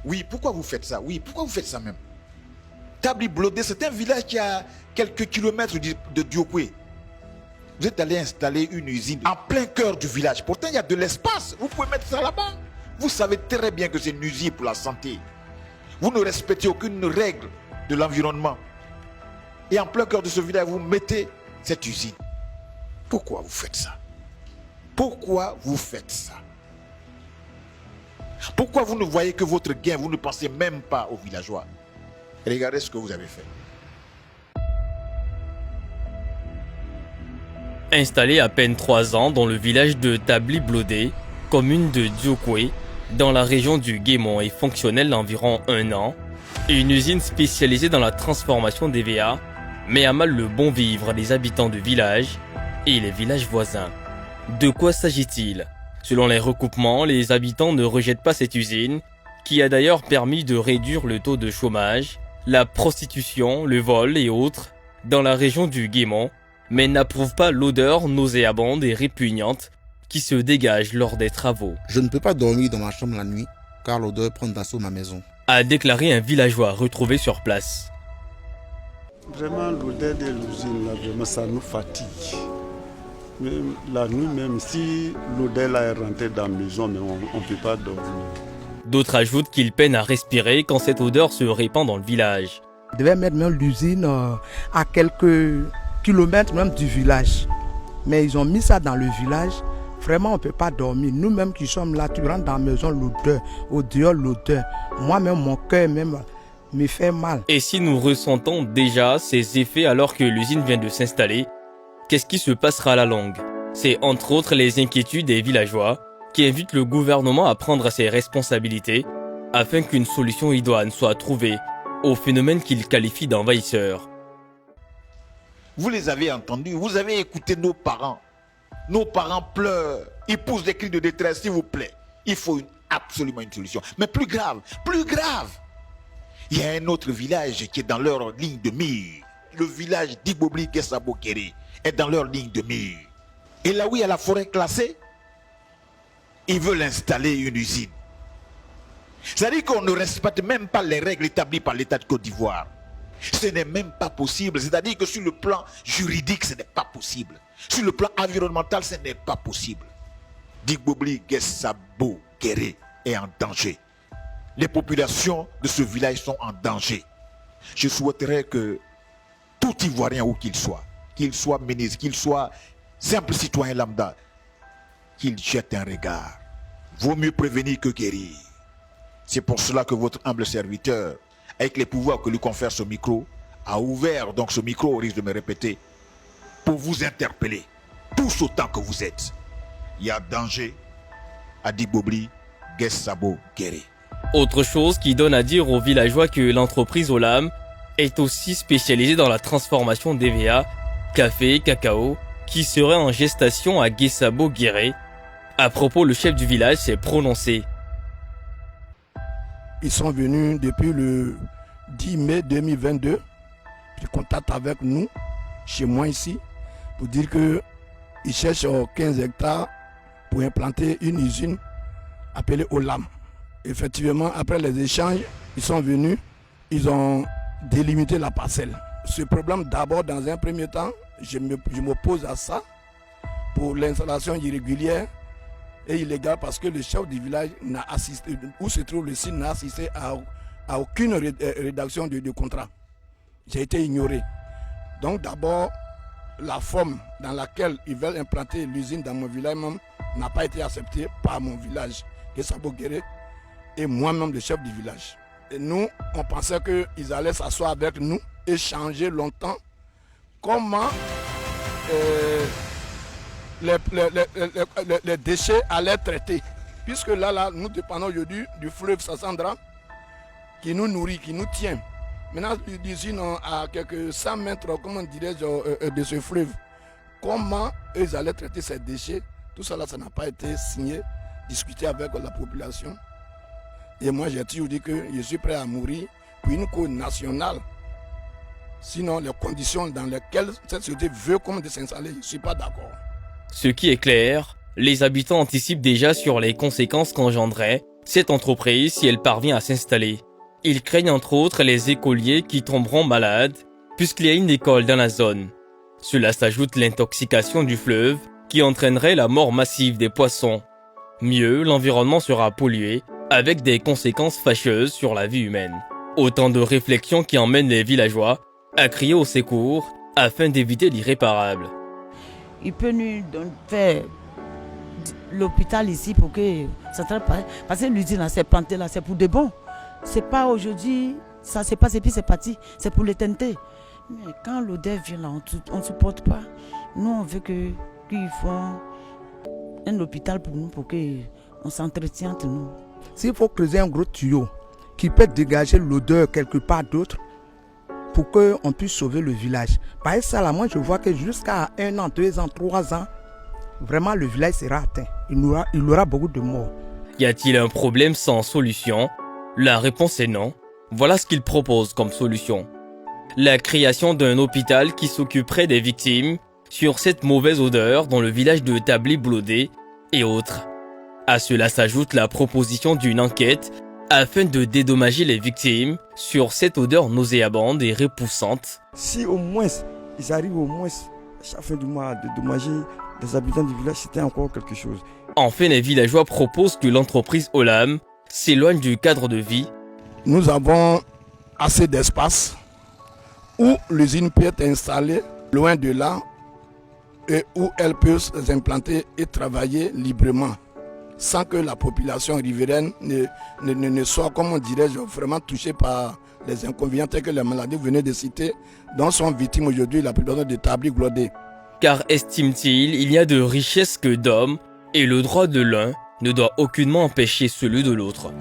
Oui, pourquoi vous faites ça? Oui, pourquoi vous faites ça même? Tabli Blodé, c'est un village qui a quelques kilomètres de Diokwe. Vous êtes allé installer une usine en plein cœur du village. Pourtant, il y a de l'espace. Vous pouvez mettre ça là-bas. Vous savez très bien que c'est nuisible pour la santé. Vous ne respectez aucune règle de l'environnement. Et en plein cœur de ce village, vous mettez cette usine. Pourquoi vous faites ça? Pourquoi vous faites ça? Pourquoi vous ne voyez que votre gain? Vous ne pensez même pas aux villageois. Regardez ce que vous avez fait. Installé à peine 3 ans dans le village de Tabli Blodé, commune de Diokwe, dans la région du Guémon et fonctionnelle d'environ 1 an, une usine spécialisée dans la transformation d'EVA met à mal le bon vivre des habitants du village et les villages voisins. De quoi s'agit-il? Selon les recoupements, les habitants ne rejettent pas cette usine, qui a d'ailleurs permis de réduire le taux de chômage, la prostitution, le vol et autres dans la région du Guémon, mais n'approuvent pas l'odeur nauséabonde et répugnante qui se dégage lors des travaux. Je ne peux pas dormir dans ma chambre la nuit, car l'odeur prend d'assaut ma maison. A déclaré un villageois retrouvé sur place. Vraiment, l'odeur de l'usine, là, vraiment, ça nous fatigue. Même la nuit, même si l'odeur là est rentrée dans la maison, mais on ne peut pas dormir. D'autres ajoutent qu'ils peinent à respirer quand cette odeur se répand dans le village. Ils devaient mettre même l'usine à quelques kilomètres même du village. Mais ils ont mis ça dans le village. Vraiment, on ne peut pas dormir. Nous-mêmes qui sommes là, tu rentres dans la maison, l'odeur, au dehors, l'odeur. Moi-même, mon cœur même me fait mal. Et si nous ressentons déjà ces effets alors que l'usine vient de s'installer, qu'est-ce qui se passera à la longue? C'est entre autres les inquiétudes des villageois qui invitent le gouvernement à prendre ses responsabilités afin qu'une solution idoine soit trouvée au phénomène qu'ils qualifient d'envahisseur. Vous les avez entendus, vous avez écouté nos parents. Nos parents pleurent, ils poussent des cris de détresse, s'il vous plaît. Il faut absolument une solution. Mais plus grave, il y a un autre village qui est dans leur ligne de mire. Le village d'Ibobli Gessabo Kéré est dans leur ligne de mire. Et là où il y a la forêt classée, ils veulent installer une usine. C'est-à-dire qu'on ne respecte même pas les règles établies par l'État de Côte d'Ivoire. Ce n'est même pas possible. C'est-à-dire que sur le plan juridique, ce n'est pas possible. Sur le plan environnemental, ce n'est pas possible. Digbobli Gessabo Kéré est en danger. Les populations de ce village sont en danger. Je souhaiterais que tout Ivoirien où qu'il soit ministre, qu'il soit simple citoyen lambda, qu'il jette un regard. Vaut mieux prévenir que guérir. C'est pour cela que votre humble serviteur, avec les pouvoirs que lui confère ce micro, a ouvert donc ce micro, au risque de me répéter, pour vous interpeller, tous autant que vous êtes. Il y a danger à Digbobli Gessabo Kéré. Autre chose qui donne à dire aux villageois que l'entreprise Olam est aussi spécialisée dans la transformation d'EVA, café, cacao, qui serait en gestation à Gessabo Kéré. À propos, le chef du village s'est prononcé. Ils sont venus depuis le 10 mai 2022. Ils contactent avec nous, chez moi ici, pour dire qu'ils cherchent 15 hectares pour implanter une usine appelée Olam. Effectivement, après les échanges, ils sont venus, ils ont délimité la parcelle. Ce problème, d'abord, dans un premier temps, je m'oppose à ça pour l'installation irrégulière et illégale parce que le chef du village n'a assisté, où se trouve le site, n'a assisté à aucune rédaction de contrat. J'ai été ignoré. Donc d'abord, la forme dans laquelle ils veulent implanter l'usine dans mon village même n'a pas été acceptée par mon village, Gessabo Kéré, et moi-même le chef du village. Et nous, on pensait qu'ils allaient s'asseoir avec nous, échanger longtemps comment les déchets allaient être traités. Puisque là, nous dépendons aujourd'hui du fleuve Sassandra qui nous nourrit, qui nous tient. Maintenant, l'usine à quelques 100 mètres, comment dirais-je, de ce fleuve. Comment ils allaient traiter ces déchets, tout ça là, ça n'a pas été signé, discuté avec la population. Et moi, j'ai toujours dit que je suis prêt à mourir pour une cause nationale. Sinon, les conditions dans lesquelles cette société veut comme de s'installer, je ne suis pas d'accord. Ce qui est clair, les habitants anticipent déjà sur les conséquences qu'engendrerait cette entreprise si elle parvient à s'installer. Ils craignent entre autres les écoliers qui tomberont malades puisqu'il y a une école dans la zone. Cela s'ajoute l'intoxication du fleuve qui entraînerait la mort massive des poissons. Mieux, l'environnement sera pollué avec des conséquences fâcheuses sur la vie humaine. Autant de réflexions qui emmènent les villageois à crier au secours afin d'éviter l'irréparable. Il peut nous faire l'hôpital ici pour que ça travaille pas. Parce que l'usine là, c'est planté là, c'est pour de bon. C'est pas aujourd'hui, ça se passe et puis c'est parti. C'est pour l'éternité. Mais quand l'odeur vient là, on ne supporte pas. Nous, on veut qu'ils font un hôpital pour nous, pour qu'on s'entretienne entre nous. S'il faut creuser un gros tuyau qui peut dégager l'odeur quelque part d'autre pour qu'on puisse sauver le village. Par ça, là, moi, je vois que jusqu'à 1 an, 2 ans, 3 ans, vraiment, le village sera atteint. Il y aura beaucoup de morts. Y a-t-il un problème sans solution? La réponse est non. Voilà ce qu'il propose comme solution. La création d'un hôpital qui s'occuperait des victimes sur cette mauvaise odeur dans le village de Tabli-Blodé et autres. À cela s'ajoute la proposition d'une enquête afin de dédommager les victimes sur cette odeur nauséabonde et repoussante. Si au moins, ils arrivent au moins à chaque fin du mois à dédommager les habitants du village, c'était encore quelque chose. Enfin, les villageois proposent que l'entreprise Olam s'éloigne du cadre de vie. Nous avons assez d'espace où l'usine peut être installée loin de là et où elle peut s'implanter et travailler librement, sans que la population riveraine ne soit, comment dirais-je, vraiment touchée par les inconvénients tels que les maladies que vous venez de citer, dont sont victimes aujourd'hui la plupart de Tabli-Blodé. Car estime-t-il, il y a de richesses que d'hommes, et le droit de l'un ne doit aucunement empêcher celui de l'autre.